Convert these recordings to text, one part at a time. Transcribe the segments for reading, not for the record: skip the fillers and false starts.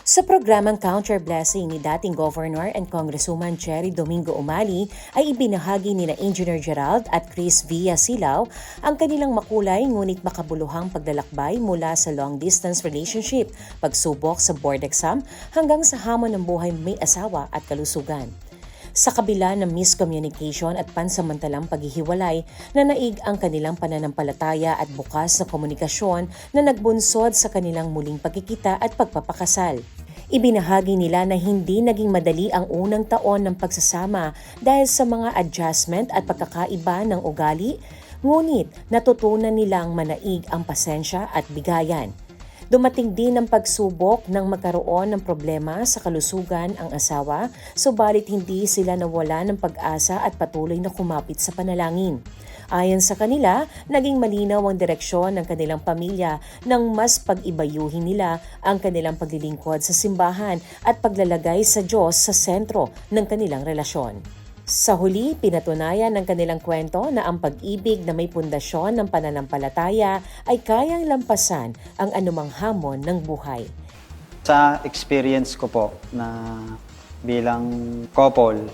Sa programang Counter Blessing ni dating Governor and Congresswoman Cherry Domingo Umali ay ibinahagi nina Engineer Gerald at Chris Villa Silao ang kanilang makulay ngunit makabuluhang paglalakbay mula sa long-distance relationship, pagsubok sa board exam hanggang sa hamon ng buhay may asawa at kalusugan. Sa kabila ng miscommunication at pansamantalang paghihiwalay, nanaig ang kanilang pananampalataya at bukas na komunikasyon na nagbunsod sa kanilang muling pagkikita at pagpapakasal. Ibinahagi nila na hindi naging madali ang unang taon ng pagsasama dahil sa mga adjustment at pagkakaiba ng ugali, ngunit natutunan nilang manaig ang pasensya at bigayan. Dumating din ang pagsubok ng magkaroon ng problema sa kalusugan ang asawa, subalit hindi sila nawala ng pag-asa at patuloy na kumapit sa panalangin. Ayon sa kanila, naging malinaw ang direksyon ng kanilang pamilya nang mas pag-ibayuhin nila ang kanilang paglilingkod sa simbahan at paglalagay sa Diyos sa sentro ng kanilang relasyon. Sa huli, pinatunayan ng kanilang kwento na ang pag-ibig na may pundasyon ng pananampalataya ay kayang lampasan ang anumang hamon ng buhay. Sa experience ko po na bilang couple,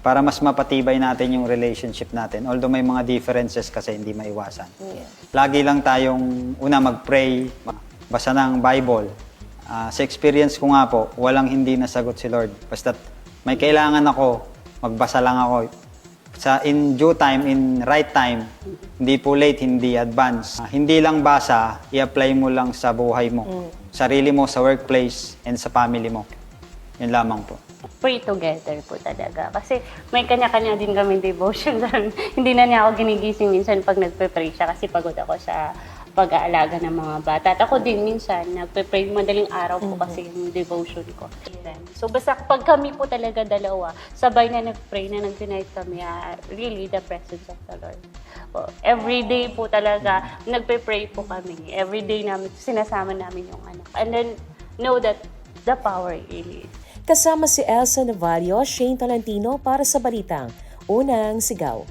para mas mapatibay natin yung relationship natin, although may mga differences kasi hindi maiwasan. Lagi lang tayong mag-pray, basa ng Bible. Sa experience ko nga po, walang hindi nasagot si Lord. Basta may kailangan ako, magbasa lang ako. In due time, in right time, hindi po late, hindi advance. Hindi lang basa, i-apply mo lang sa buhay mo. Sarili mo, sa workplace, and sa family mo. Yun lamang po. Pray together po talaga. Kasi may kanya-kanya din kami devotion. Hindi na niya ako ginigising minsan pag nagpe-pray siya kasi pagod ako sa pag-aalaga ng mga bata. At ako din minsan, nagpe-pray madaling araw po kasi yung devotion ko. So basta pag kami po talaga dalawa, sabay na nag-pray na nag-unite kami, really the presence of the Lord. Every day po talaga, nagpe-pray po kami. Every day namin, sinasama namin yung anak. And then, know that the power really is. Kasama si Elsa Navalio, Shane Tolentino para sa Balitang Unang Sigaw.